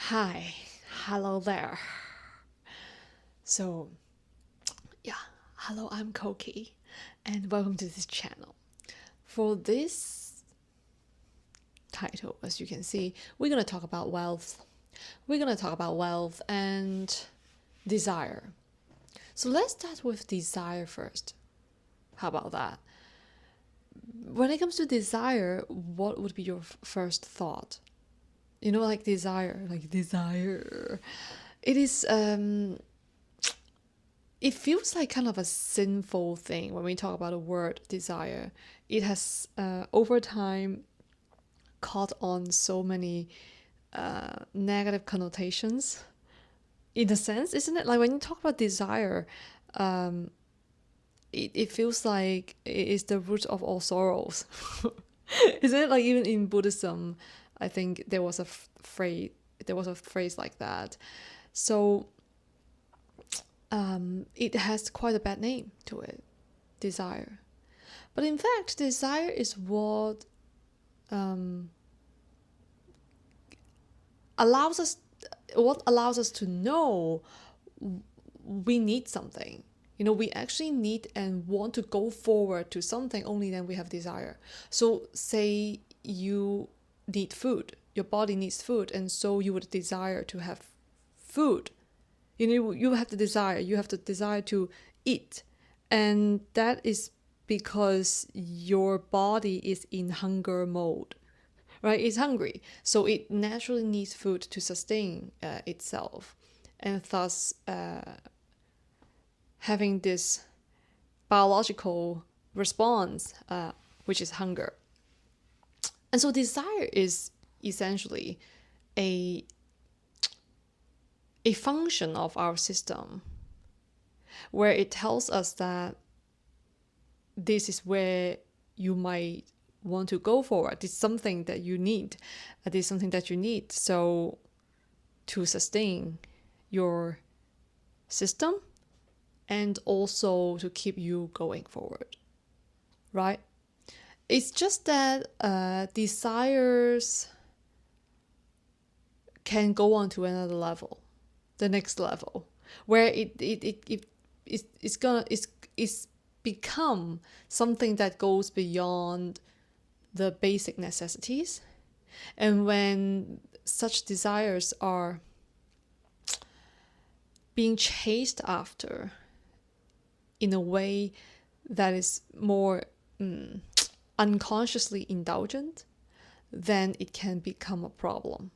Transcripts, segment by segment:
Hi, hello there. So, yeah, hello, I'm Kouki, and welcome to this channel. For this title, as you can see, we're going to talk about wealth. We're going to talk about wealth and desire. So, let's start with desire first. How about that? When it comes to desire, what would be your first thought? Like desire. It is it feels like kind of a sinful thing when we talk about the word desire. It has over time caught on so many negative connotations. In a sense, isn't it? Like when you talk about desire, um, it feels like it is the root of all sorrows. Isn't it? Like even in Buddhism, I think there was a phrase. There was a phrase like that. So it has quite a bad name to it, desire. But in fact, desire is um, allows us allows us to know we need something. We actually need and want to go forward to something only then we have desire. So say you need food, your body needs food, and so you would desire to have food. You have the desire to eat, and that is because your body is in hunger mode, right? It's hungry, so it naturally needs food to sustain itself, and thus having this biological response, which is hunger. And so desire is essentially a function of our system where it tells us that this is where you might want to go forward. It's something that you need. It is something that you need. So to sustain your system and also to keep you going forward, right? It's just that desires can go on to another level, the next level, where it's become something that goes beyond the basic necessities. And when such desires are being chased after in a way that is more unconsciously indulgent, then it can become a problem,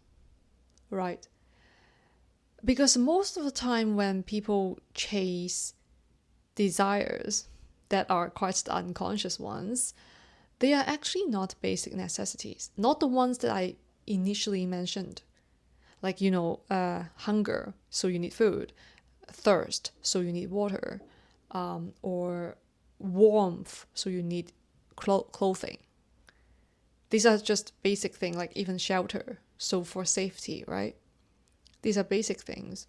right? Because most of the time when people chase desires that are quite the unconscious ones, they are actually not basic necessities, not the ones that I initially mentioned. Like, hunger, so you need food, thirst, so you need water, or warmth, so you need clothing. These are just basic things, like even shelter, so for safety, right? These are basic things.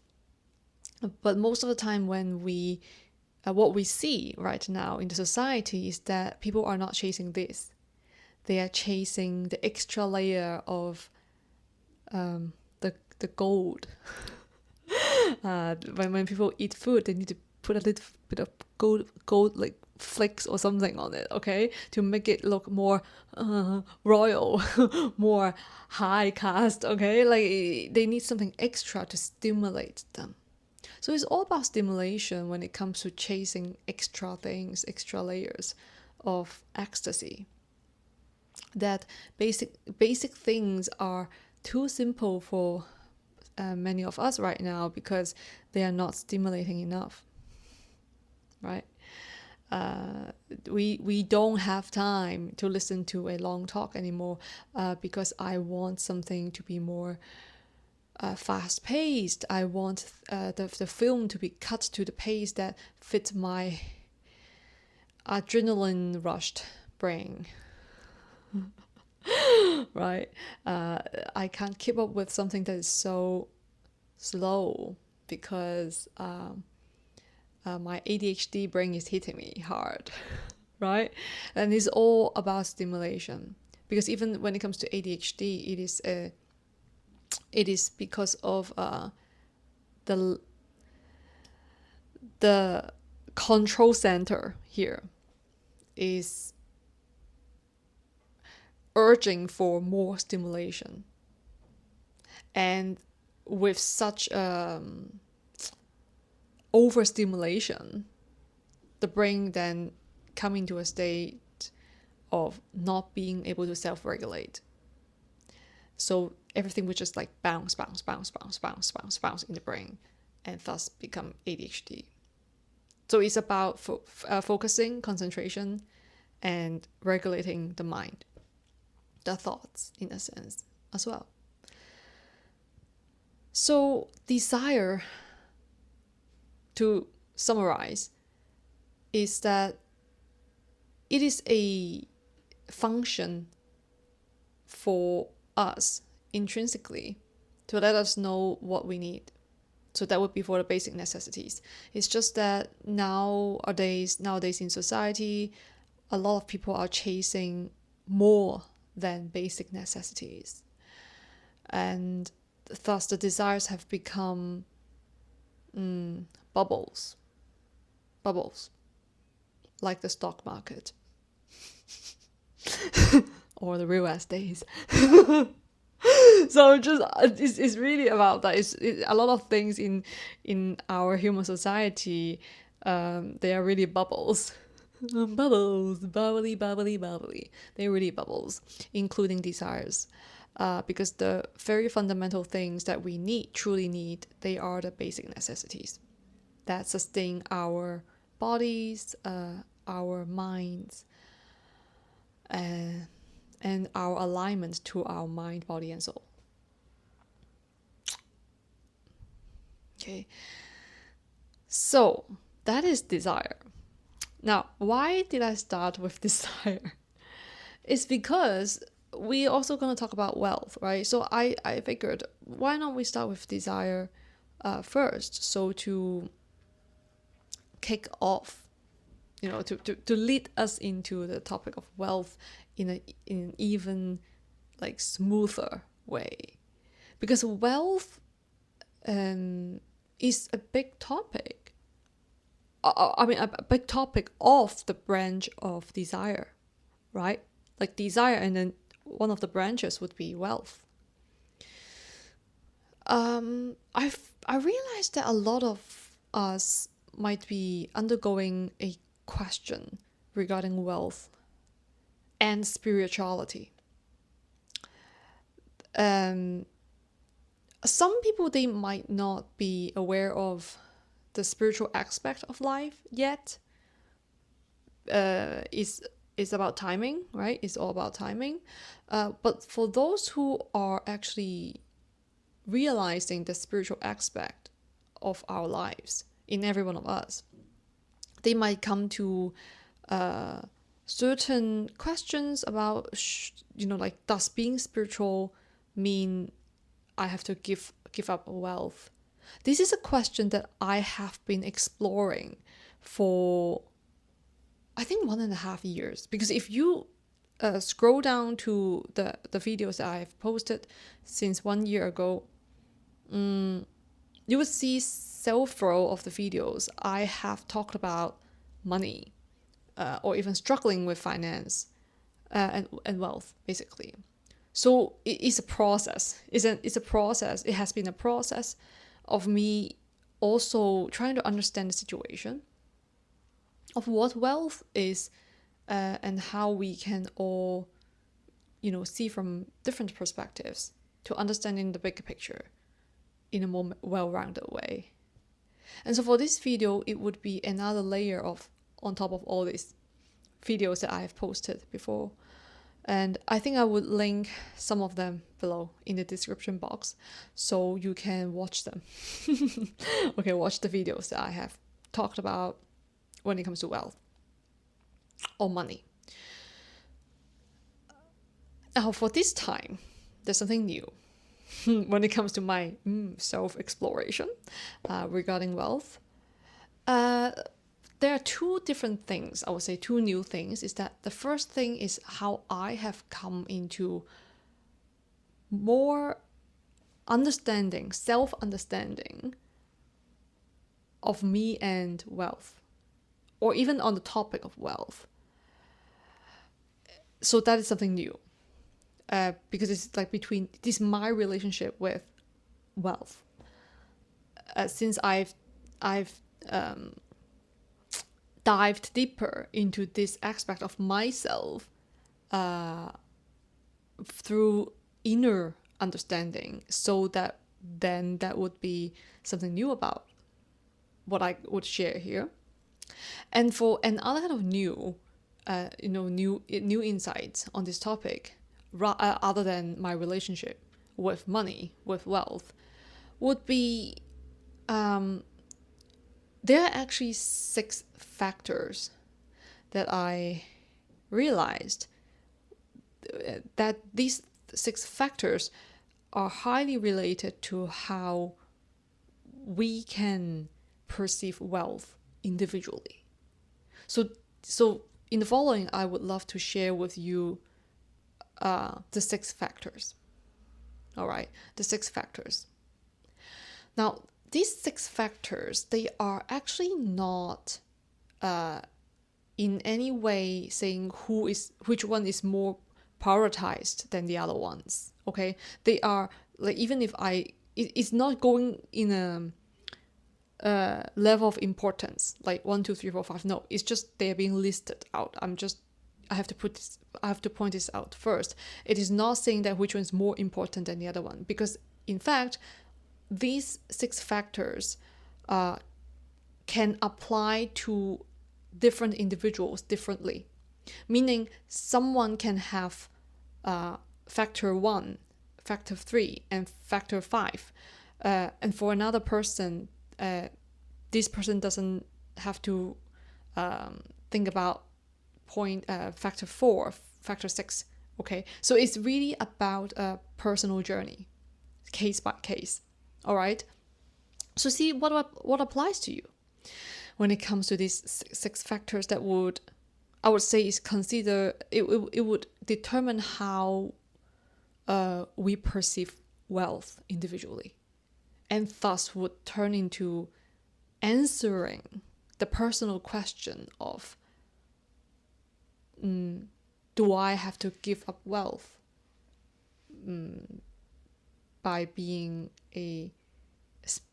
But most of the time when what we see right now in the society is that people are not chasing this. They are chasing the extra layer of the gold. When people eat food, they need to put a little bit of gold like flecks or something on it, okay, to make it look more royal, more high caste, okay. Like they need something extra to stimulate them. So it's all about stimulation when it comes to chasing extra things, extra layers of ecstasy. That basic things are too simple for many of us right now because they are not stimulating enough, right? We don't have time to listen to a long talk anymore because I want something to be more fast paced. I want the film to be cut to the pace that fits my adrenaline rushed brain. Right? I can't keep up with something that is so slow because my ADHD brain is hitting me hard, right? And it's all about stimulation because even when it comes to ADHD, it is it is because of the control center here is urging for more stimulation. And with such overstimulation, the brain then come into a state of not being able to self-regulate. So everything would just like bounce in the brain, and thus become ADHD. So it's about focusing, concentration, and regulating the mind, the thoughts in a sense as well. So desire, to summarize, is that it is a function for us intrinsically to let us know what we need. So that would be for the basic necessities. It's just that nowadays in society, a lot of people are chasing more than basic necessities. And thus the desires have become bubbles, like the stock market or the real estate. So just it's really about that. A lot of things in our human society, they are really bubbles. Bubbles, bubbly. They're really bubbles, including desires. Because the very fundamental things that we truly need, they are the basic necessities that sustain our bodies, our minds, and our alignment to our mind, body, and soul. Okay, so that is desire. Now, why did I start with desire? It's because we're also going to talk about wealth, right? So I figured, why not we start with desire first? So to kick off, to lead us into the topic of wealth in an even like smoother way, because wealth is a big topic. I mean, a big topic of the branch of desire, right? Like desire, and then one of the branches would be wealth. I realized that a lot of us might be undergoing a question regarding wealth and spirituality. Some people, they might not be aware of the spiritual aspect of life yet. It's about timing, right? It's all about timing. But for those who are actually realizing the spiritual aspect of our lives in every one of us, they might come to certain questions about, like, does being spiritual mean I have to give up wealth? This is a question that I have been exploring for, I think, 1.5 years. Because if you scroll down to the videos that I've posted since 1 year ago, you would see several of the videos I have talked about money, or even struggling with finance and wealth, basically. So it's a process. It's a process. It has been a process of me also trying to understand the situation of what wealth is, and how we can all, see from different perspectives to understanding the bigger picture in a more well-rounded way. And so for this video, it would be another layer on top of all these videos that I have posted before. And I think I would link some of them below in the description box so you can watch them. Okay, watch the videos that I have talked about when it comes to wealth or money. Now, for this time, there's something new when it comes to my self-exploration regarding wealth. There are two different things, I would say two new things, is that the first thing is how I have come into more understanding, self-understanding of me and wealth, or even on the topic of wealth. So that is something new, because it's like this is my relationship with wealth. Since I've dived deeper into this aspect of myself through inner understanding, so that then that would be something new about what I would share here. And for another kind of new insights on this topic, other than my relationship with money, with wealth, would be there are actually 6 factors that I realized that these 6 factors are highly related to how we can perceive wealth individually. So in the following, I would love to share with you the 6 factors. All right, the 6 factors. Now, these 6 factors, they are actually not in any way saying which one is more prioritized than the other ones. Okay, they are like, even if it's not going in a level of importance like 1, 2, 3, 4, 5. No, it's just they're being listed out. I have to point this out first. It is not saying that which one is more important than the other one, because in fact, these 6 factors can apply to different individuals differently. Meaning, someone can have factor 1, factor 3, and factor 5. And for another person, this person doesn't have to think about factor 4, factor 6. Okay, so it's really about a personal journey, case by case. All right. So see what applies to you when it comes to these 6 factors that I would say is it would determine how we perceive wealth individually, and thus would turn into answering the personal question of, do I have to give up wealth by being a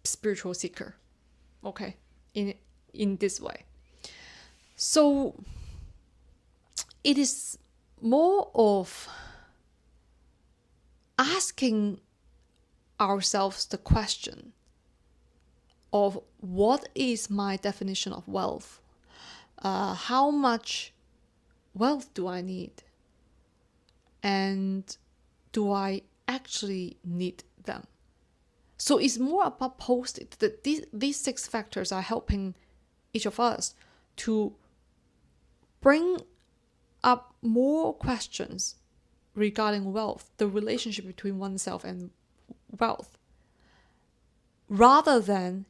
spiritual seeker? Okay, in this way. So it is more of asking ourselves the question of, what is my definition of wealth? How much wealth do I need? And do I actually need them? So it's more about post-it, that these 6 factors are helping each of us to bring up more questions regarding wealth, the relationship between oneself and wealth, rather than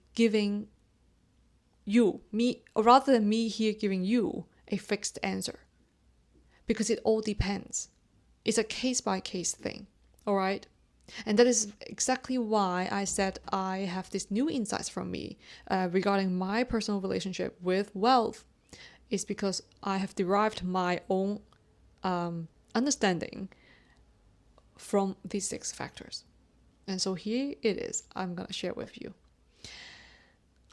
me here giving you a fixed answer, because it all depends. It's a case-by-case thing, all right? And that is exactly why I said I have this new insights from me regarding my personal relationship with wealth, is because I have derived my own understanding from these 6 factors. And so here it is, I'm going to share with you.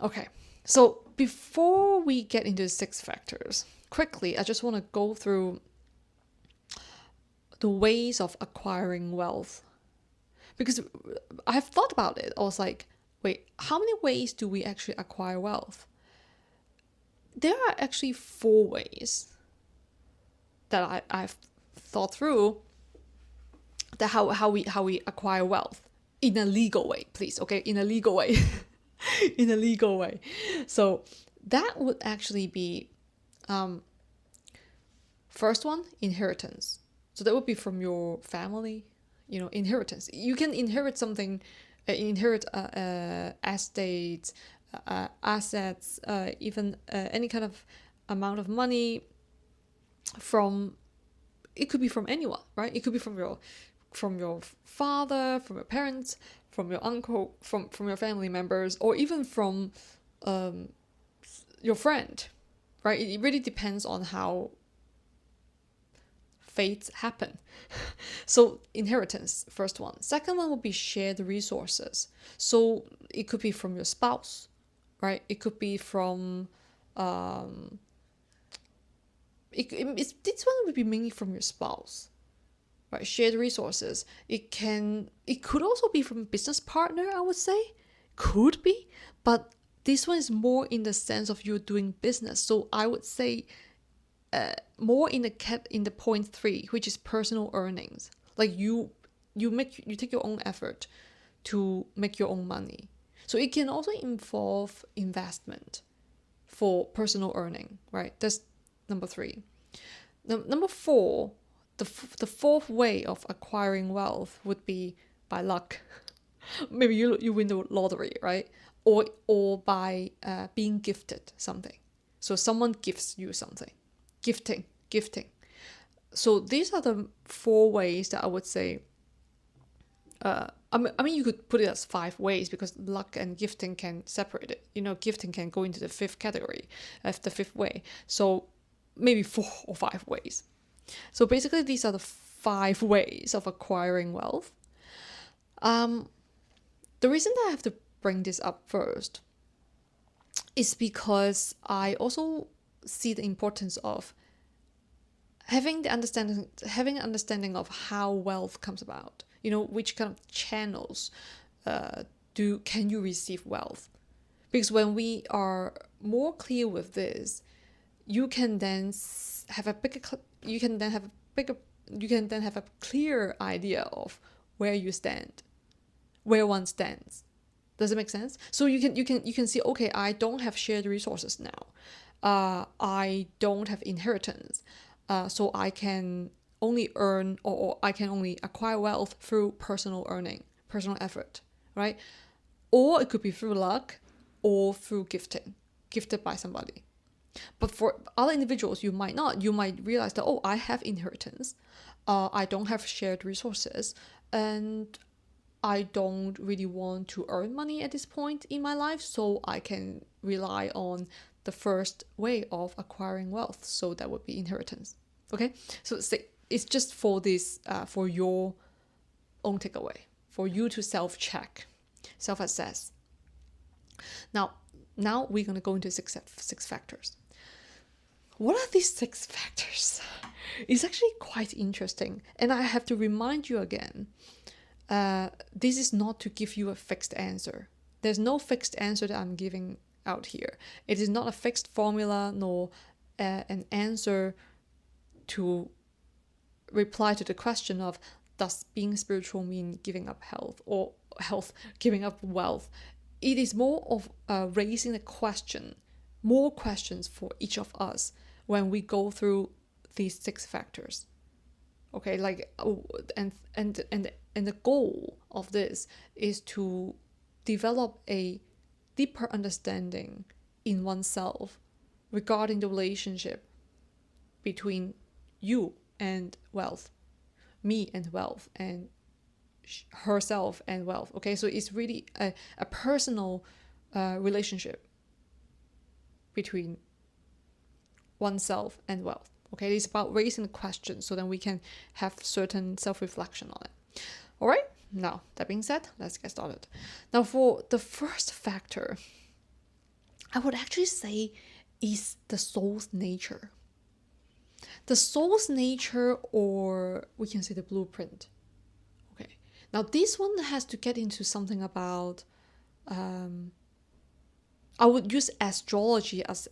Okay, so before we get into the 6 factors, quickly, I just want to go through the ways of acquiring wealth. Because I've thought about it. I was like, wait, how many ways do we actually acquire wealth? There are actually 4 ways that I've thought through that how we acquire wealth in a legal way, please. Okay, in a legal way. In a legal way. So that would actually be first one, inheritance. So that would be from your family, inheritance. You can inherit something, estates, assets, even any kind of amount of money it could be from anyone, right? It could be from your your father, from your parents, from your uncle, from your family members, or even from your friend, right? It really depends on how fates happen. So inheritance, first one. Second one would be shared resources. So it could be from your spouse, right? It could be from this one would be mainly from your spouse, right? Shared resources. It could also be from a business partner, I would say. Could be, but this one is more in the sense of you doing business. So I would say more in the point 3, which is personal earnings. Like you take your own effort to make your own money. So it can also involve investment for personal earning, right? That's number 3. Number 4, the fourth way of acquiring wealth would be by luck. Maybe you win the lottery, right? Or by being gifted something. So someone gifts you something. Gifting. So these are the 4 ways that I would say. I mean, you could put it as 5 ways because luck and gifting can separate it. Gifting can go into the 5th category, as the 5th way. So maybe 4 or 5 ways. So basically, these are the 5 ways of acquiring wealth. The reason that I have to bring this up first is because I also see the importance of having an understanding of how wealth comes about. Which kind of channels can you receive wealth? Because when we are more clear with this, you can then have a clear idea of where one stands. Does it make sense? So you can see, okay, I don't have shared resources now. I don't have inheritance. So I can only earn or I can only acquire wealth through personal earning, personal effort, right? Or it could be through luck or through gifted by somebody. But for other individuals, you might not. You might realize that, I have inheritance. I don't have shared resources. And I don't really want to earn money at this point in my life. So I can rely on the first way of acquiring wealth. So that would be inheritance. Okay? So it's just for this, for your own takeaway, for you to self-check, self-assess. Now we're going to go into six factors. What are these 6 factors? It's actually quite interesting. And I have to remind you again, this is not to give you a fixed answer. There's no fixed answer that I'm giving out here. It is not a fixed formula nor an answer to reply to the question of, does being spiritual mean giving up health, or health giving up wealth? It is more of raising the question, more questions for each of us when we go through these 6 factors. Okay, and the goal of this is to develop a deeper understanding in oneself regarding the relationship between you and wealth, me and wealth, and herself and wealth. Okay, so it's really a personal relationship between oneself and wealth. Okay, it's about raising the question so then we can have certain self-reflection on it. All right, now that being said, let's get started. Now for the first factor, I would actually say is the soul's nature. The soul's nature, or we can say the blueprint. Okay, now this one has to get into something about, I would use astrology as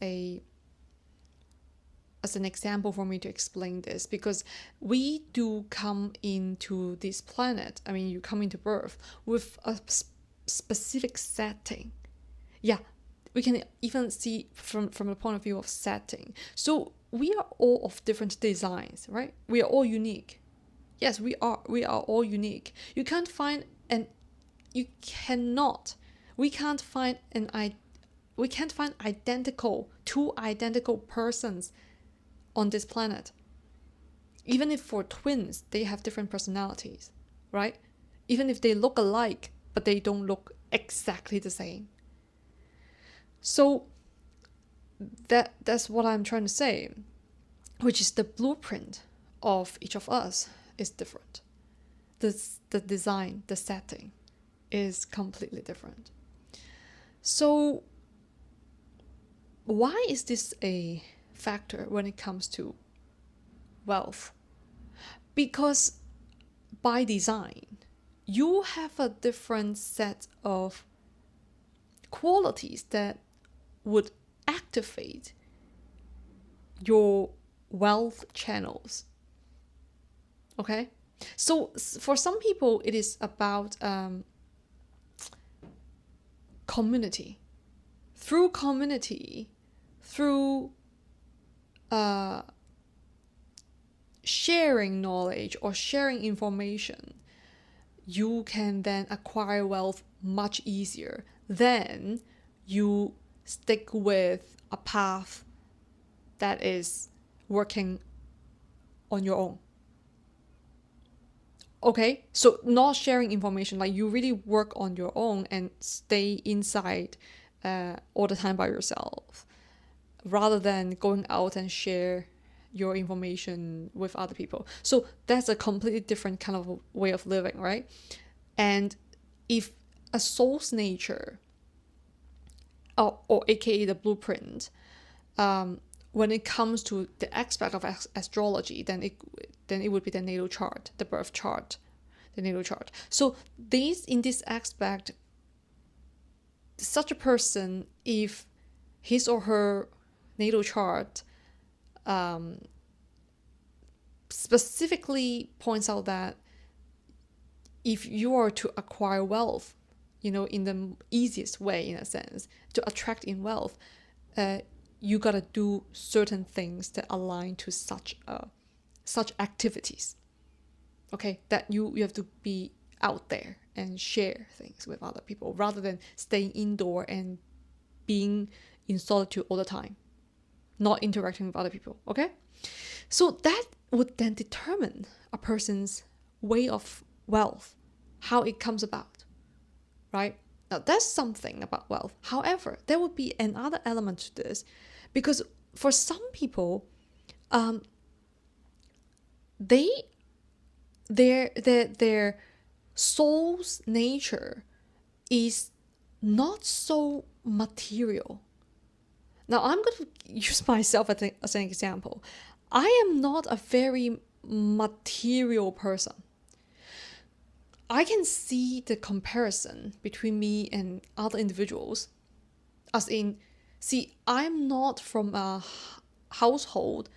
an example for me to explain this, because we do come into this planet, you come into birth with a specific setting. Yeah, we can even see from the point of view of setting. So we are all of different designs, right? We are all unique. Yes, we are all unique. We can't find two identical persons on this planet. Even if for twins, they have different personalities, right? Even if they look alike, but they don't look exactly the same. So that's what I'm trying to say, which is the blueprint of each of us is different. The design, the setting is completely different. So why is this a factor when it comes to wealth? Because by design, you have a different set of qualities that would activate your wealth channels. Okay? So for some people, it is about community. Through community, through sharing knowledge or sharing information, you can then acquire wealth much easier than you stick with a path that is working on your own. Okay, so not sharing information, like you really work on your own and stay inside all the time by yourself, rather than going out and share your information with other people. So that's a completely different kind of way of living, right? And if a soul's nature, or aka the blueprint, when it comes to the aspect of astrology, then it would be the natal chart, the birth chart, the natal chart. So in this aspect, such a person, if his or her natal chart specifically points out that if you are to acquire wealth, in the easiest way, in a sense, to attract in wealth, you gotta do certain things that align to such activities. Okay, that you have to be out there and share things with other people rather than staying indoor and being in solitude all the time, not interacting with other people. Okay, so that would then determine a person's way of wealth, how it comes about, right? Now that's something about wealth. However, there would be another element to this, because for some people, their soul's nature is not so material. Now I'm going to use myself as an example. I am not a very material person. I can see the comparison between me and other individuals, as in, see, I'm not from a household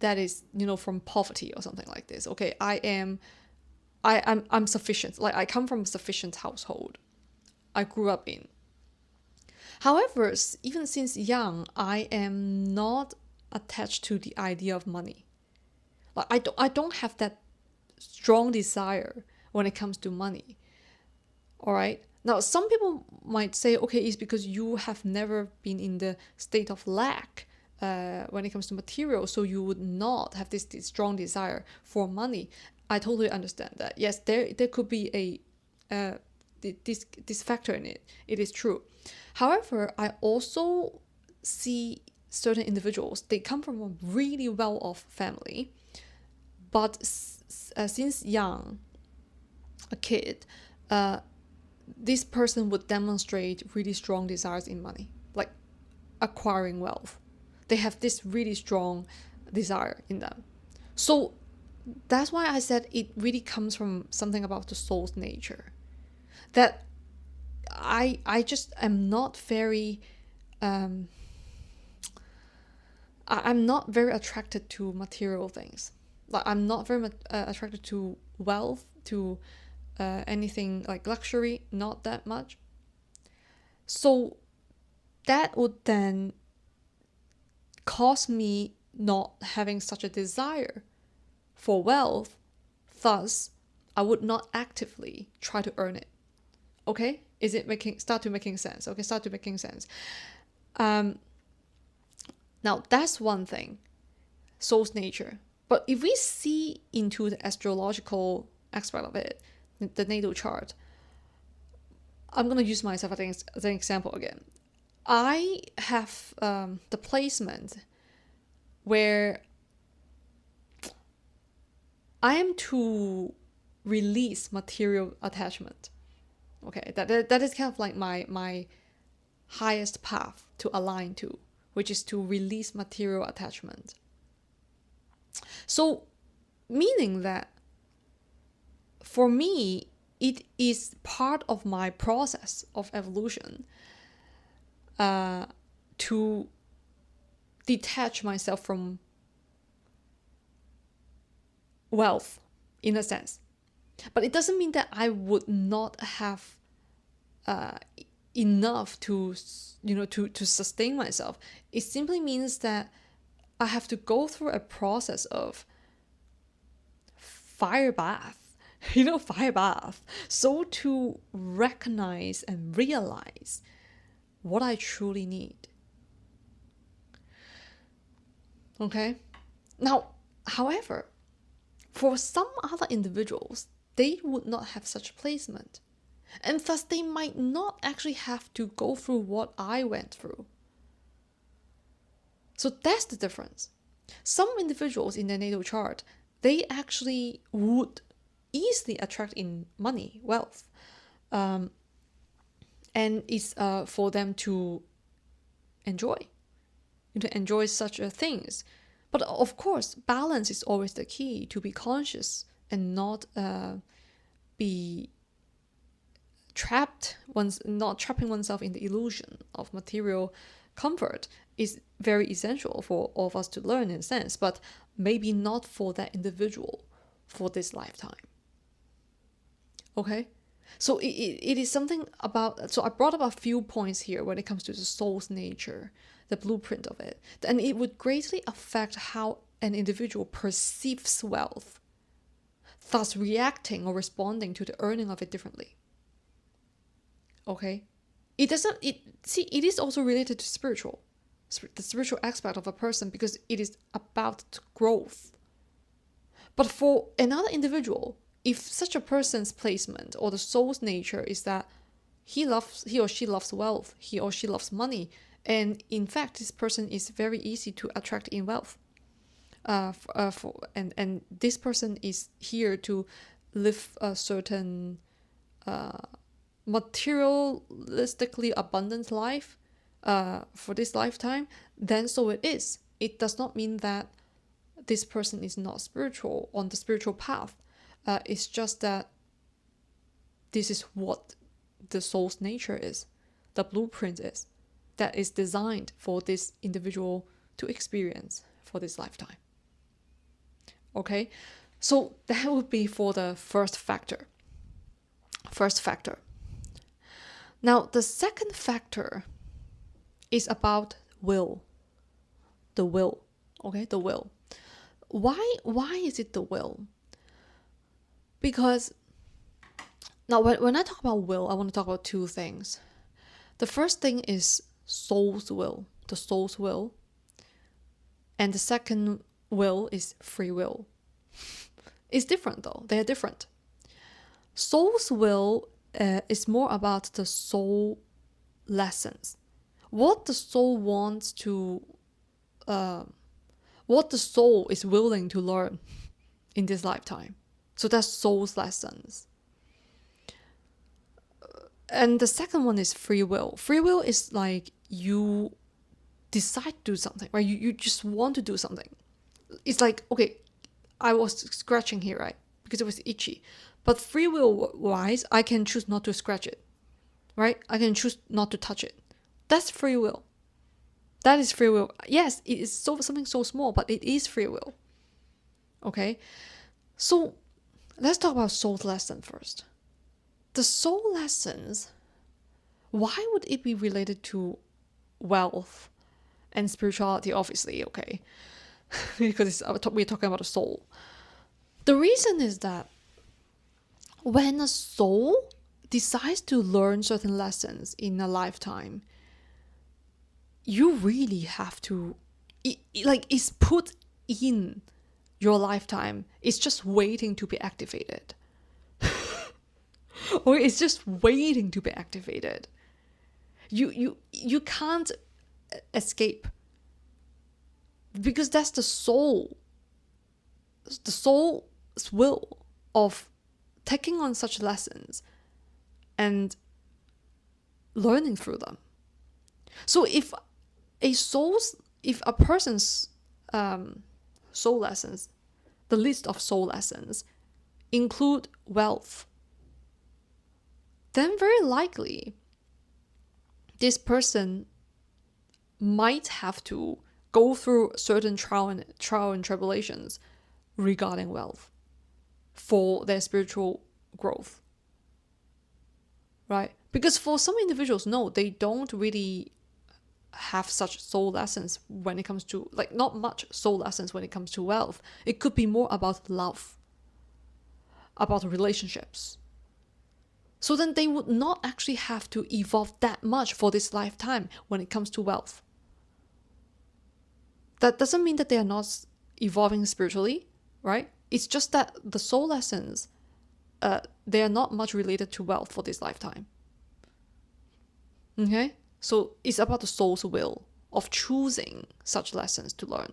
that is, from poverty or something like this. Okay, I'm sufficient. Like, I come from a sufficient household I grew up in. However, even since young, I am not attached to the idea of money. Like, I don't have that strong desire when it comes to money. All right. Now, some people might say, okay, it's because you have never been in the state of lack when it comes to material, so you would not have this strong desire for money. I totally understand that. Yes, there could be this factor in it. It is true. However, I also see certain individuals, they come from a really well-off family, but since young, a kid, this person would demonstrate really strong desires in money, like acquiring wealth. They have this really strong desire in them. So that's why I said it really comes from something about the soul's nature, that I just am not very I'm not very attracted to material things. Like, I'm not very attracted to wealth, to anything like luxury, not that much. So that would then cause me not having such a desire for wealth. Thus, I would not actively try to earn it. Okay? Is it start to making sense? Okay, start to making sense. Now that's one thing, soul's nature. But if we see into the astrological aspect of it, the natal chart, I'm going to use myself as an example again. I have the placement where I am to release material attachment. Okay, that is kind of like my highest path to align to, which is to release material attachment. So, meaning that for me, it is part of my process of evolution to detach myself from wealth, in a sense. But it doesn't mean that I would not have enough to sustain myself. It simply means that I have to go through a process of fire bath, fire bath, so to recognize and realize what I truly need. Okay? Now, however, for some other individuals, they would not have such placement. And thus, they might not actually have to go through what I went through. So that's the difference. Some individuals in their natal chart, they actually would easily attract in money, wealth. And it's for them to enjoy such things. But of course, balance is always the key, to be conscious and not be not trapping oneself in the illusion of material comfort is very essential for all of us to learn, in a sense, but maybe not for that individual for this lifetime. Okay? So it is something about, so I brought up a few points here when it comes to the soul's nature, the blueprint of it, and it would greatly affect how an individual perceives wealth, thus reacting or responding to the earning of it differently. Okay? It is also related to the spiritual aspect of a person, because it is about growth. But for another individual, if such a person's placement or the soul's nature is that he or she loves wealth, he or she loves money, and in fact this person is very easy to attract in wealth, and this person is here to live a certain materialistically abundant life for this lifetime, then so it is. It does not mean that this person is not spiritual, on the spiritual path. It's just that this is what the soul's nature is, the blueprint is, that is designed for this individual to experience for this lifetime. Okay, so that would be for the first factor. Now, the second factor is about will. The will. Okay, the will. Why is it the will? Because now when I talk about will, I want to talk about two things. The first thing is soul's will, the soul's will. And the second will is free will. It's different though. They are different. Soul's will is more about the soul lessons. What the soul wants to, what the soul is willing to learn in this lifetime. So that's soul's lessons. And the second one is free will. Free will is like you decide to do something, right? You just want to do something. It's like, okay, I was scratching here, right? Because it was itchy. But free will wise, I can choose not to scratch it, right? I can choose not to touch it. That's free will. That is free will. Yes, it is something so small, but it is free will. Okay? So let's talk about soul lesson first. The soul lessons, why would it be related to wealth and spirituality? Obviously, okay? Because we're talking about a soul. The reason is that when a soul decides to learn certain lessons in a lifetime, you really have to, it's put in your lifetime. It's just waiting to be activated. or it's just waiting to be activated. You can't escape, because that's the soul's will of taking on such lessons and learning through them. So if a person's soul lessons, the list of soul lessons include wealth, then very likely this person might have to go through certain trial and tribulations regarding wealth for their spiritual growth, right? Because for some individuals, no, they don't really have such soul lessons when it comes to, like, not much soul lessons when it comes to wealth. It could be more about love, about relationships. So then they would not actually have to evolve that much for this lifetime when it comes to wealth. That doesn't mean that they are not evolving spiritually, right? It's just that the soul lessons, they are not much related to wealth for this lifetime. Okay? So it's about the soul's will of choosing such lessons to learn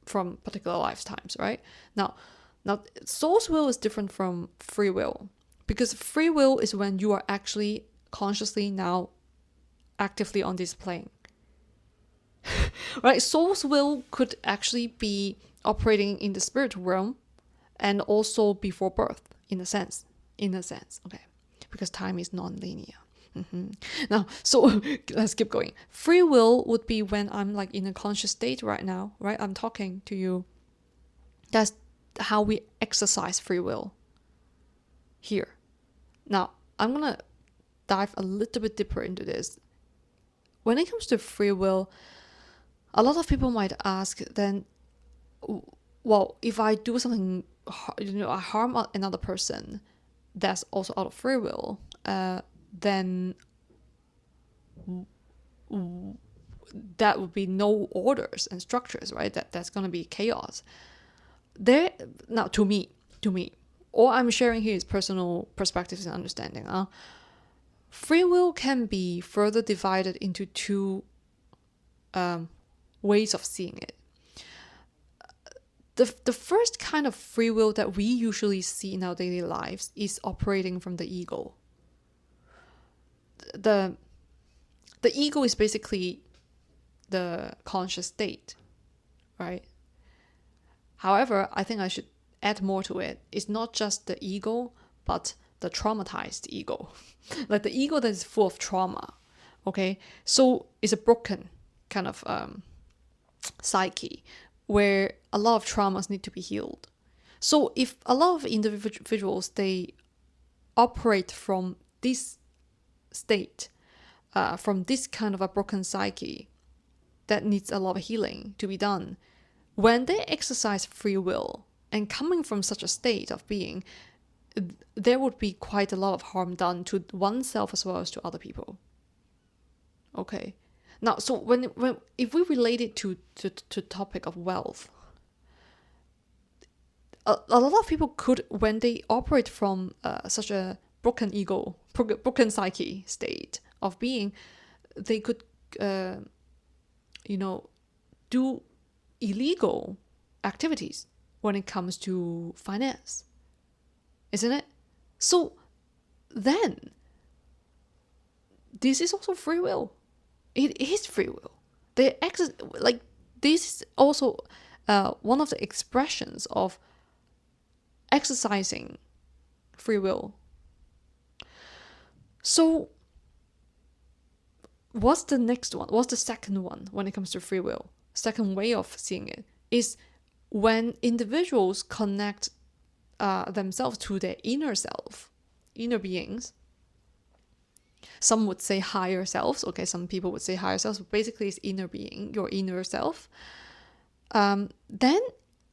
from particular lifetimes, right? Now, soul's will is different from free will, because free will is when you are actually consciously now actively on this plane. Right? Soul's will could actually be operating in the spiritual realm and also before birth, in a sense, okay? Because time is non-linear. Now, so let's keep going. Free will would be when I'm like in a conscious state right now, right? I'm talking to you. That's how we exercise free will here. Now, I'm gonna dive a little bit deeper into this. When it comes to free will, a lot of people might ask then, well, if I do something, I harm another person, that's also out of free will, then that would be no orders and structures, right? That's going to be chaos. Now, to me, all I'm sharing here is personal perspectives and understanding. Free will can be further divided into two ways of seeing it. The first kind of free will that we usually see in our daily lives is operating from the ego. The ego is basically the conscious state, right? However, I think I should add more to it. It's not just the ego, but the traumatized ego. Like the ego that is full of trauma, okay? So it's a broken kind of psyche where a lot of traumas need to be healed. So if a lot of individuals, they operate from this state, from this kind of a broken psyche that needs a lot of healing to be done, when they exercise free will and coming from such a state of being, there would be quite a lot of harm done to oneself as well as to other people. Okay. Now, so when if we relate it to topic of wealth, a lot of people could, when they operate from such a broken ego, broken psyche state of being, they could, do illegal activities when it comes to finance, isn't it? So then, this is also free will. It is free will. This is also one of the expressions of exercising free will. So what's the next one? What's the second one when it comes to free will? Second way of seeing it is when individuals connect themselves to their inner self, inner beings. Some would say higher selves. Okay, some people would say higher selves, but basically it's inner being, your inner self. Then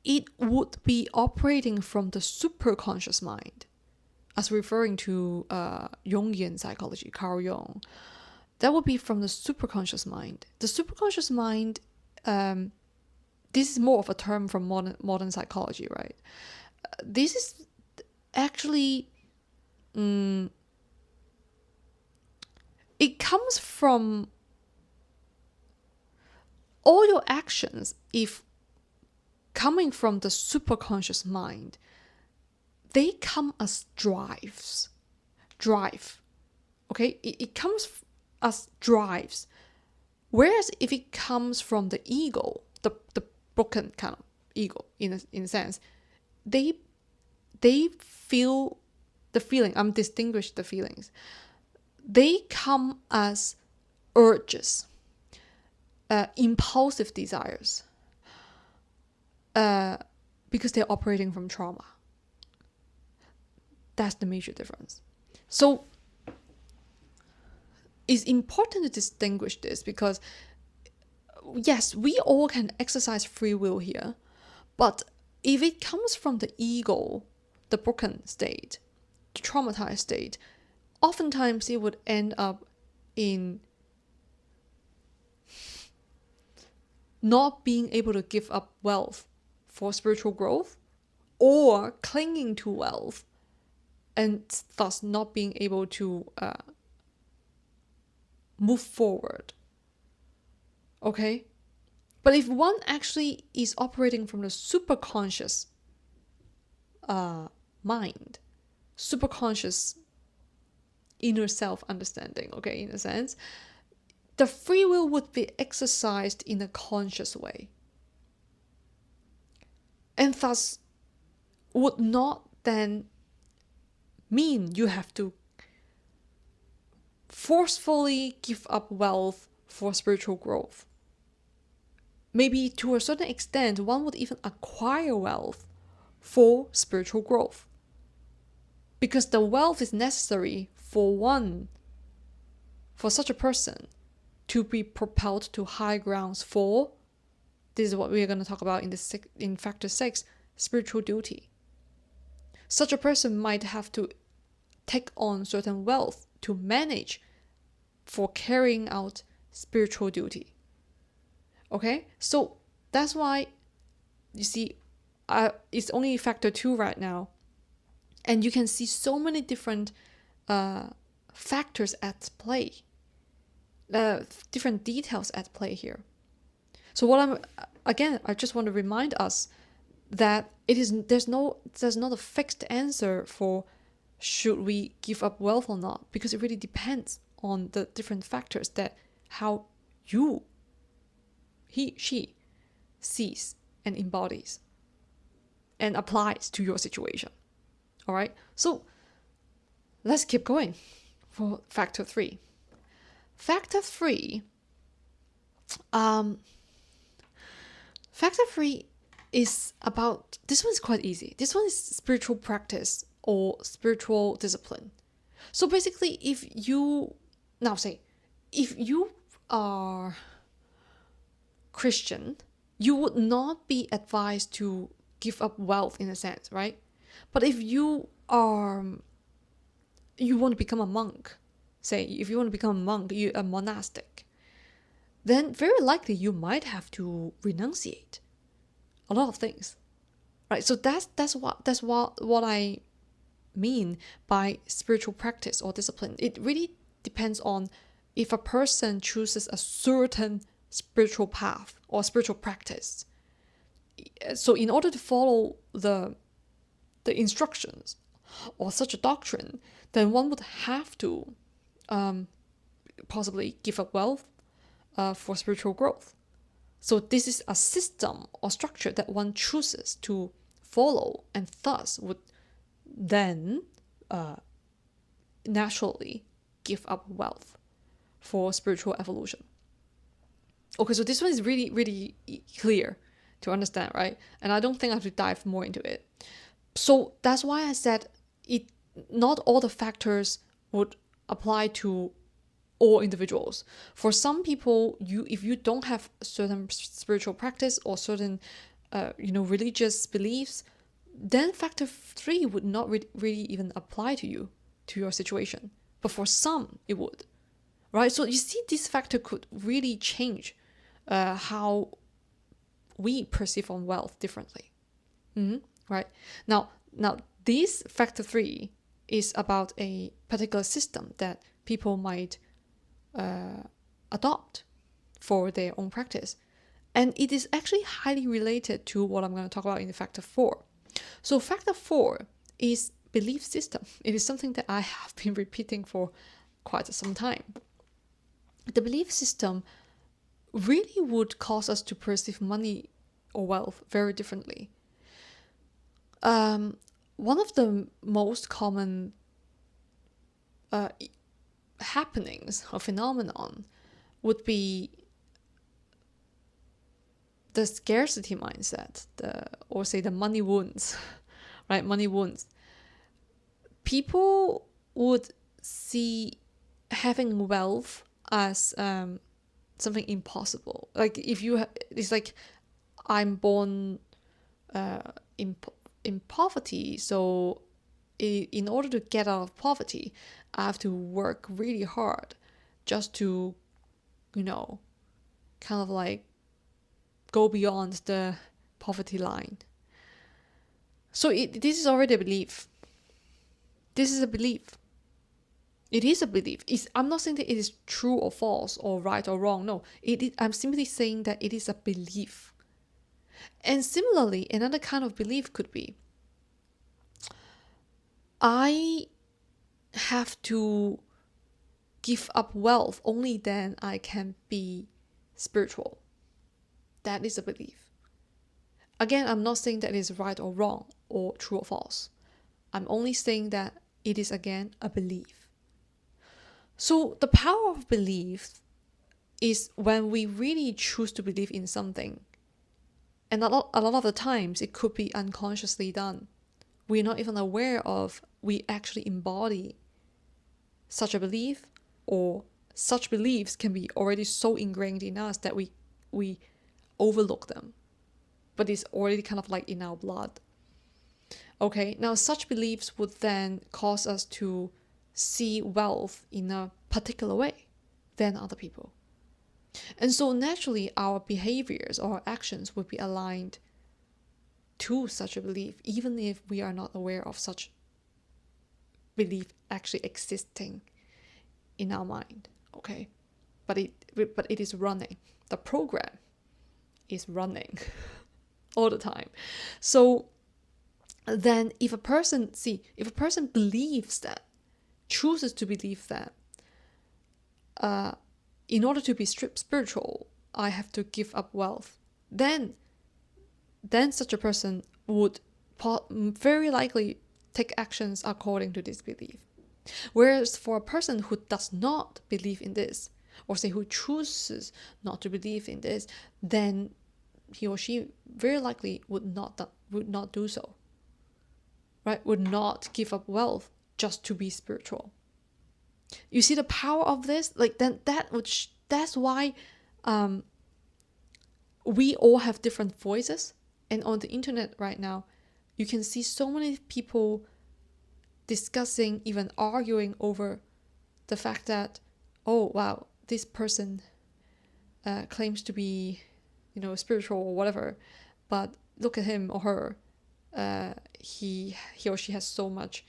it would be operating from the superconscious mind, as referring to Jungian psychology, Carl Jung. That would be from the superconscious mind. The superconscious mind, this is more of a term from modern psychology, right? This is actually it comes from all your actions. If coming from the superconscious mind, they come as drive. Okay, it comes as drives. Whereas if it comes from the ego, the broken kind of ego, in a sense, they feel the feeling. I'm distinguish the feelings. They come as urges, impulsive desires, because they're operating from trauma. That's the major difference. So it's important to distinguish this, because yes, we all can exercise free will here, but if it comes from the ego, the broken state, the traumatized state, oftentimes it would end up in not being able to give up wealth for spiritual growth, or clinging to wealth and thus not being able to move forward. Okay? But if one actually is operating from the superconscious mind, superconscious inner self understanding, okay, in a sense, the free will would be exercised in a conscious way, and thus would not then mean you have to forcefully give up wealth for spiritual growth. Maybe to a certain extent, one would even acquire wealth for spiritual growth, because the wealth is necessary for such a person to be propelled to high grounds for, this is what we are going to talk about in factor 6, spiritual duty. Such a person might have to take on certain wealth to manage for carrying out spiritual duty. Okay, so that's why you see it's only factor 2 right now, and you can see so many different factors at play, different details at play here. So I just want to remind us that there's not a fixed answer for should we give up wealth or not, because it really depends on the different factors that how she sees and embodies and applies to your situation. All right, so let's keep going for factor 3. Factor 3 is about, this one is quite easy. This one is spiritual practice or spiritual discipline. So basically, if you are Christian, you would not be advised to give up wealth in a sense, right? But if you want to become a monk, say if you want to become a monk, you're a monastic, then very likely you might have to renunciate a lot of things, right? So that's what I mean by spiritual practice or discipline. It really depends on if a person chooses a certain spiritual path or spiritual practice. So in order to follow the instructions or such a doctrine, then one would have to possibly give up wealth for spiritual growth. So this is a system or structure that one chooses to follow, and thus would then naturally give up wealth for spiritual evolution. Okay, so this one is really, really clear to understand, right? And I don't think I have to dive more into it. So that's why I said not all the factors would apply to all individuals. For some people, if you don't have certain spiritual practice or certain religious beliefs, then factor 3 would not really even apply to you, to your situation. But for some, it would, right? So you see, this factor could really change how we perceive on wealth differently. Right? Now, this factor 3 is about a particular system that people might adopt for their own practice. And it is actually highly related to what I'm going to talk about in the factor 4. So factor 4 is belief system. It is something that I have been repeating for quite some time. The belief system really would cause us to perceive money or wealth very differently. One of the most common happenings or phenomenon would be the scarcity mindset, or say the money wounds, right? Money wounds. People would see having wealth as something impossible. Like if you, it's like I'm born in poverty, so in order to get out of poverty, I have to work really hard just to, kind of like go beyond the poverty line. So this is already a belief. This is a belief. It is a belief. I'm not saying that it is true or false or right or wrong. No, I'm simply saying that it is a belief. And similarly, another kind of belief could be, I have to give up wealth, only then I can be spiritual. That is a belief. Again, I'm not saying that it is right or wrong or true or false. I'm only saying that it is, again, a belief. So the power of belief is when we really choose to believe in something. And a lot of the times it could be unconsciously done. We're not even aware of, we actually embody such a belief, or such beliefs can be already so ingrained in us that we overlook them. But it's already kind of like in our blood. Okay, now such beliefs would then cause us to see wealth in a particular way than other people. And so naturally our behaviors or actions would be aligned to such a belief, even if we are not aware of such belief actually existing in our mind. Okay, but it is running. The program is running all the time. So then if a person believes that, chooses to believe that, in order to be spiritual, I have to give up wealth, then such a person would very likely take actions according to this belief. Whereas for a person who does not believe in this, or say who chooses not to believe in this, then he or she very likely would not do so. Right? Would not give up wealth just to be spiritual. You see the power of this? Like then that's why we all have different voices. And on the internet right now, you can see so many people discussing, even arguing over the fact that, oh wow, this person claims to be, spiritual or whatever, but look at him or her, he or she has so much,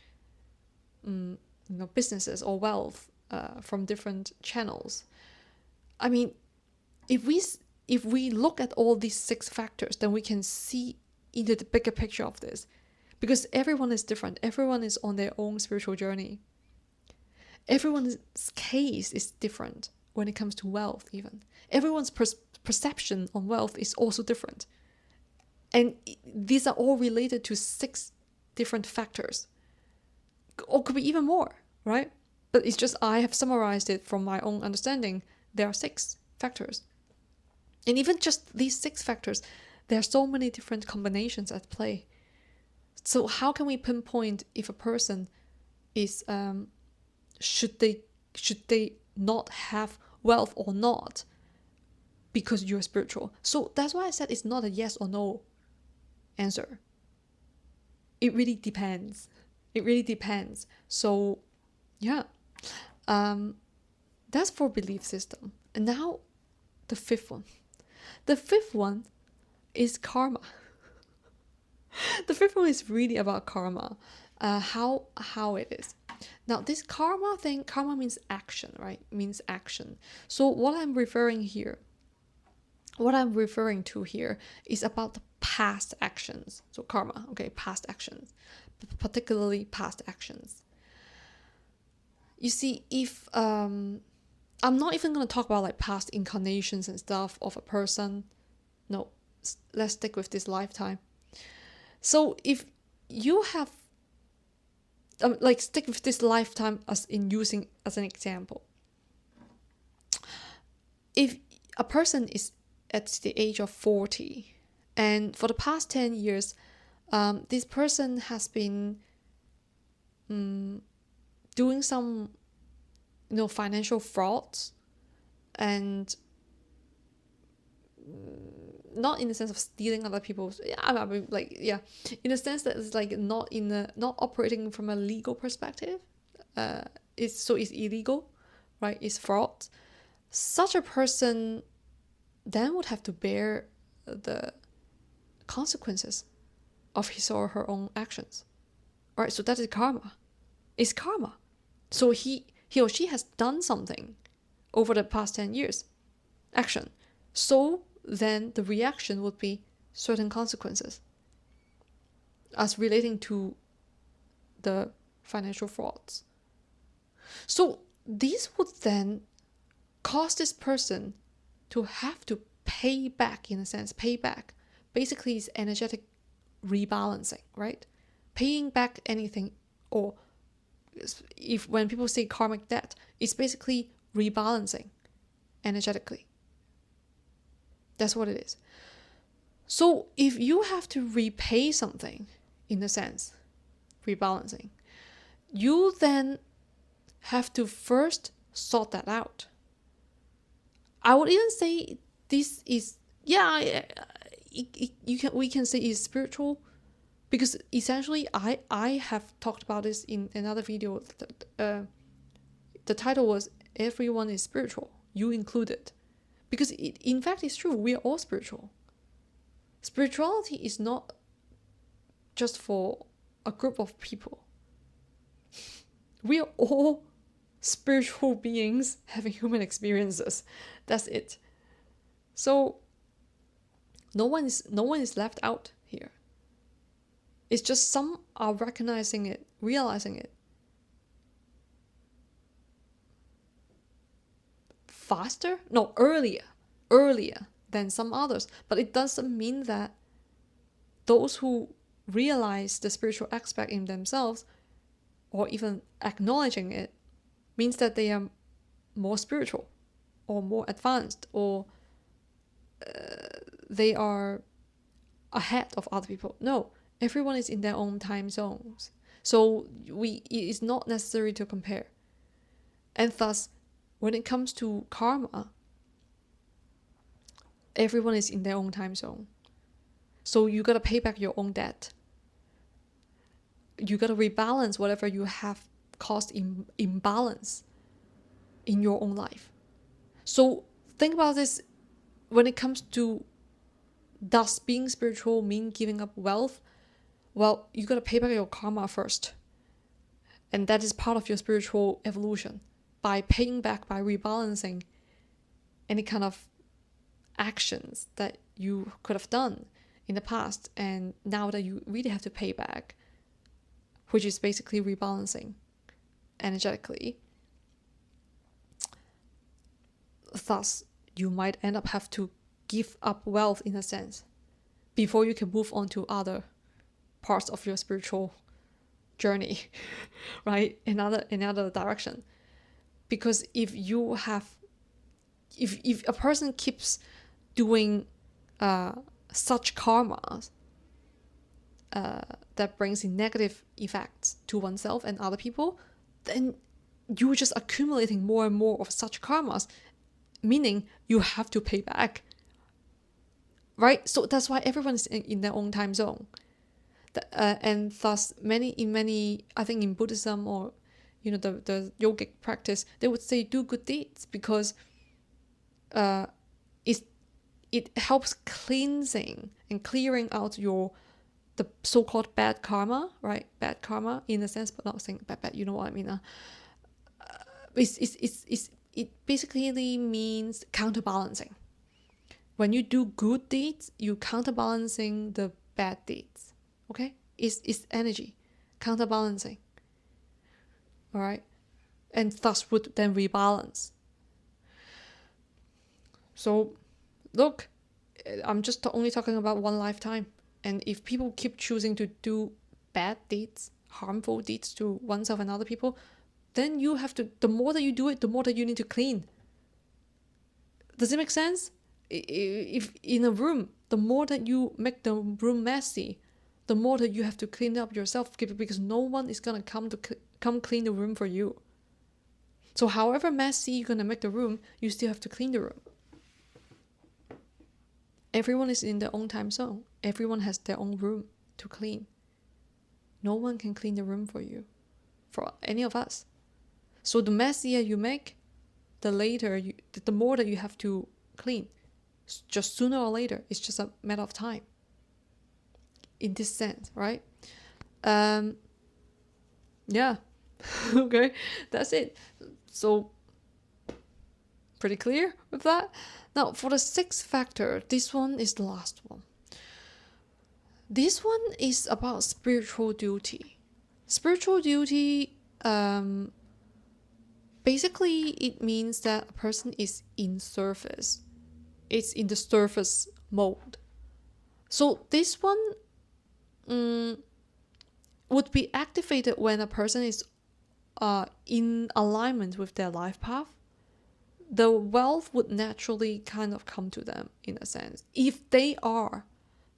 businesses or wealth from different channels. I mean, if we look at all these 6 factors, then we can see into the bigger picture of this. Because everyone is different. Everyone is on their own spiritual journey. Everyone's case is different when it comes to wealth even. Everyone's perception on wealth is also different. And these are all related to 6 different factors. Or could be even more, right? But it's just I have summarized it from my own understanding. There are 6 factors. And even just these 6 factors, there are so many different combinations at play. So how can we pinpoint if a person is should they not have wealth or not because you're spiritual? So that's why I said it's not a yes or no answer. It really depends. It really depends. So yeah, that's for belief system. And now the 5th one. The 5th one is karma. The 5th one is really about karma. how it is. Now, this karma thing, karma means action, right? Means action. So what I'm referring to here is about the past actions. So karma, okay, past actions, particularly past actions. You see, if I'm not even going to talk about like past incarnations and stuff of a person. No, let's stick with this lifetime. So if you have stick with this lifetime as in using as an example. If a person is at the age of 40 and for the past 10 years this person has been doing some financial frauds, and not in the sense of stealing other people's, in a sense that it's like not operating from a legal perspective. It's illegal, right? It's fraud. Such a person then would have to bear the consequences of his or her own actions. All right, so that is karma. It's karma. So he or she has done something over the past 10 years, action. So then the reaction would be certain consequences as relating to the financial frauds. So these would then cause this person to have to pay back, in a sense. Pay back basically is energetic rebalancing, right? Paying back anything, or when people say karmic debt, it's basically rebalancing energetically. That's what it is. So if you have to repay something, in a sense, rebalancing, you then have to first sort that out. I would even say this is, we can say it's spiritual, because essentially I have talked about this in another video. The title was "Everyone is Spiritual, You Included," because in fact it's true. We are all spiritual. Spirituality is not just for a group of people. We are all spiritual beings having human experiences. That's it. So no one is left out here. It's just some are recognizing it, realizing it earlier than some others. But it doesn't mean that those who realize the spiritual aspect in themselves, or even acknowledging it, means that they are more spiritual or more advanced, or they are ahead of other people. No, everyone is in their own time zones. So it is not necessary to compare. And thus, when it comes to karma, everyone is in their own time zone. So you gotta pay back your own debt. You gotta rebalance whatever you have caused imbalance in your own life. So think about this when it comes to, does being spiritual mean giving up wealth? Well, you gotta pay back your karma first. And that is part of your spiritual evolution. By paying back, by rebalancing any kind of actions that you could have done in the past, and now that you really have to pay back, which is basically rebalancing energetically. Thus, you might end up have to give up wealth, in a sense, before you can move on to other parts of your spiritual journey, right? Another direction. Because if a person keeps doing such karmas that brings in negative effects to oneself and other people, then you're just accumulating more and more of such karmas, meaning you have to pay back, right? So that's why everyone's in their own time zone. And thus many, I think in Buddhism, or the yogic practice, they would say do good deeds, because it helps cleansing and clearing out your the so-called bad karma, right? Bad karma in a sense, but not saying bad, you know what I mean. It basically means counterbalancing. When you do good deeds, you counterbalancing the bad deeds. Okay? It's energy, counterbalancing. All right? And thus would then rebalance. So, look, I'm just only talking about one lifetime. And if people keep choosing to do bad deeds, harmful deeds to oneself and other people, then you have to, the more that you do it, the more that you need to clean. Does it make sense? If in a room, the more that you make the room messy, the more that you have to clean up yourself, because no one is going to come clean the room for you. So however messy you're going to make the room, you still have to clean the room. Everyone is in their own time zone. Everyone has their own room to clean. No one can clean the room for you, for any of us. So the messier you make, the more that you have to clean. Just sooner or later, it's just a matter of time. In this sense, right? Yeah. Okay, that's it. So, pretty clear with that? Now, for the sixth factor, this one is the last one. This one is about spiritual duty. Spiritual duty, basically, it means that a person is in service. It's in the service mode. So this one would be activated when a person is in alignment with their life path. The wealth would naturally kind of come to them, in a sense, if they are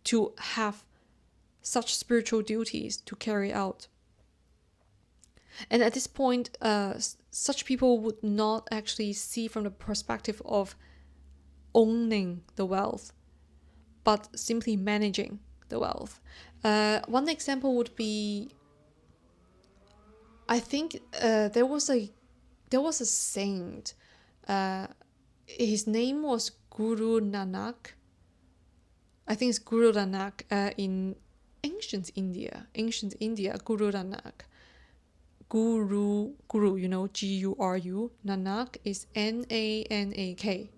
to have such spiritual duties to carry out. And at this point, such people would not actually see from the perspective of owning the wealth, but simply managing the wealth. One example would be, I think there was a saint. His name was Guru Nanak. I think it's Guru Nanak in ancient India, Guru Nanak. Guru, you know, Guru. Nanak is Nanak.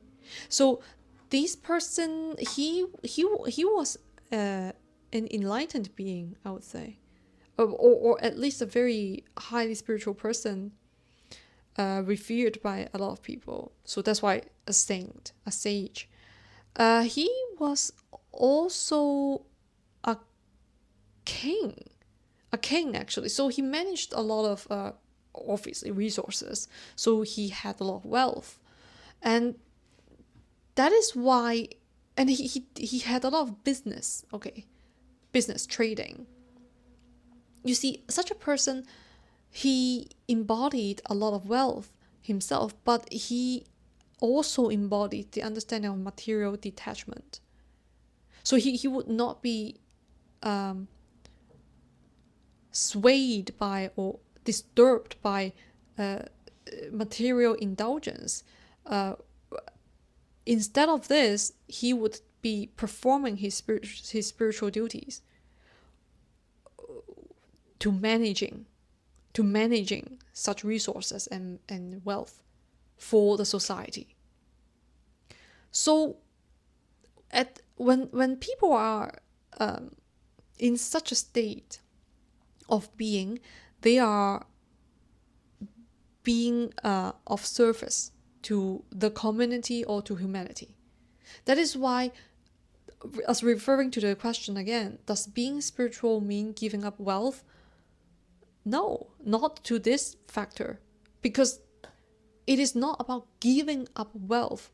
So this person, he was an enlightened being, I would say, or at least a very highly spiritual person, revered by a lot of people. So that's why a saint, a sage. He was also a king actually. So he managed a lot of obviously resources. So he had a lot of wealth, and that is why. And he had a lot of business. Business trading. You see, such a person, he embodied a lot of wealth himself, but he also embodied the understanding of material detachment. So he would not be swayed by or disturbed by material indulgence. Instead of this, he would be performing his spiritual duties to managing such resources and wealth for the society. So when people are in such a state of being, they are being of service to the community or to humanity. That is why, as referring to the question again, does being spiritual mean giving up wealth? No, not to this factor, because it is not about giving up wealth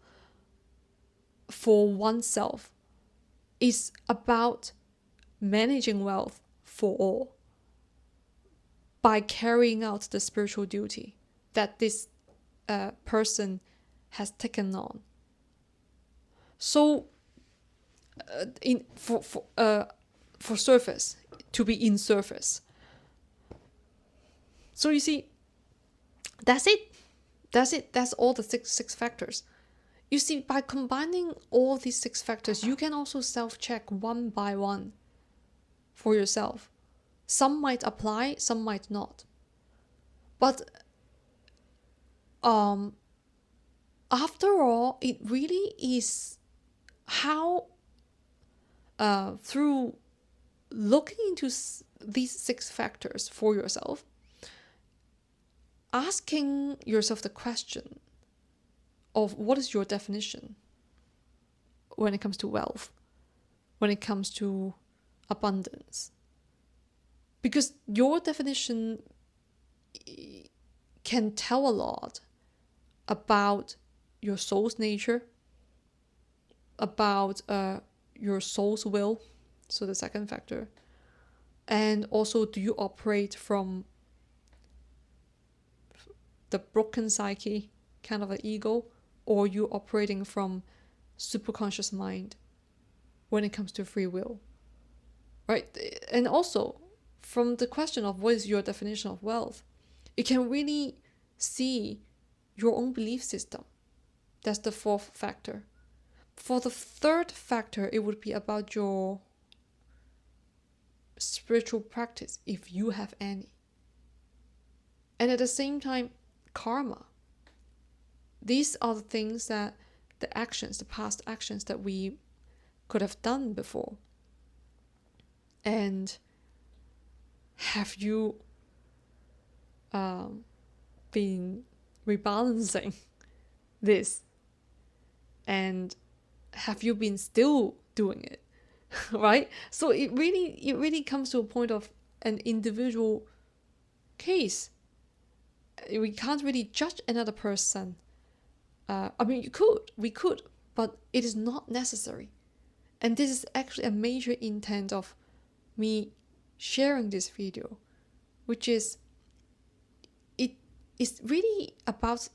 for oneself. It's about managing wealth for all by carrying out the spiritual duty that this person has taken on. So, for service, to be in service. So you see, that's it. That's all the six factors. You see, by combining all these 6 factors, you can also self-check one by one. for yourself. Some might apply, some might not. But after all, it really is how, through looking into these 6 factors for yourself, asking yourself the question of what is your definition when it comes to wealth, when it comes to abundance. Because your definition can tell a lot about your soul's nature, about your soul's will, so the second factor, and also, do you operate from the broken psyche, kind of an ego, or you operating from superconscious mind when it comes to free will, right? And also, from the question of what is your definition of wealth, you can really see your own belief system. That's the 4th factor. For the 3rd factor, it would be about your spiritual practice, if you have any. And at the same time, karma. These are the things that the past actions that we could have done before. And have you been rebalancing this? And have you been still doing it? Right? So it really comes to a point of an individual case. We can't really judge another person. We could, but it is not necessary. And this is actually a major intent of me sharing this video, which is, it is really about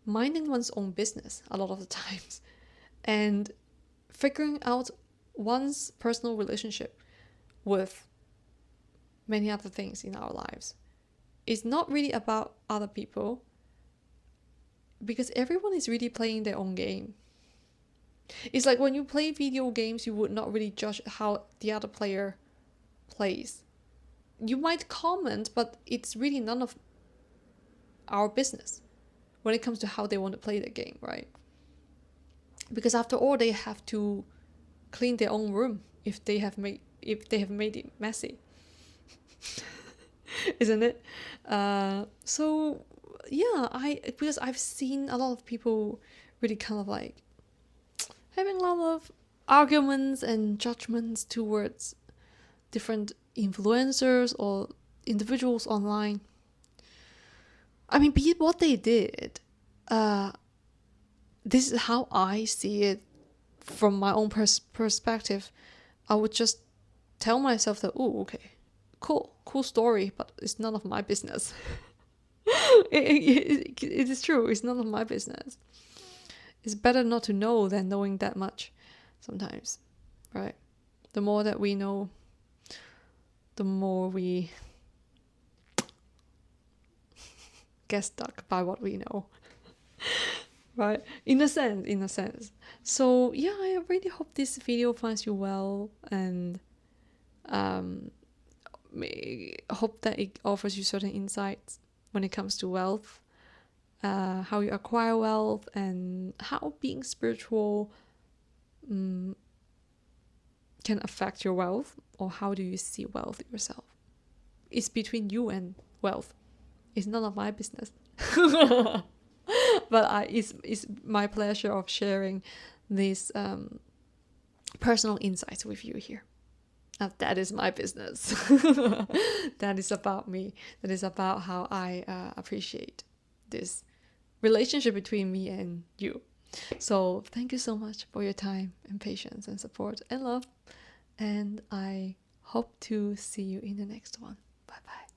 minding one's own business a lot of the times, and figuring out one's personal relationship with many other things in our lives. It's not really about other people, because everyone is really playing their own game. It's like when you play video games, you would not really judge how the other player plays. You might comment, but it's really none of our business when it comes to how they want to play the game, right? Because after all, they have to clean their own room if they have made it messy. Isn't it? So yeah, because I've seen a lot of people really kind of like having a lot of arguments and judgments towards different influencers or individuals online. I mean, be it what they did, this is how I see it from my own perspective. I would just tell myself that, oh, okay, cool story, but it's none of my business. it is true, it's none of my business. It's better not to know than knowing that much sometimes, right? The more that we know, the more we get stuck by what we know. Right? In a sense. So yeah, I really hope this video finds you well, and hope that it offers you certain insights when it comes to wealth, how you acquire wealth, and how being spiritual can affect your wealth, or how do you see wealth yourself. It's between you and wealth. It's none of my business. But it's my pleasure of sharing these personal insights with you here. Now, that is my business. That is about me. That is about how I appreciate this relationship between me and you. So thank you so much for your time and patience and support and love. And I hope to see you in the next one. Bye bye.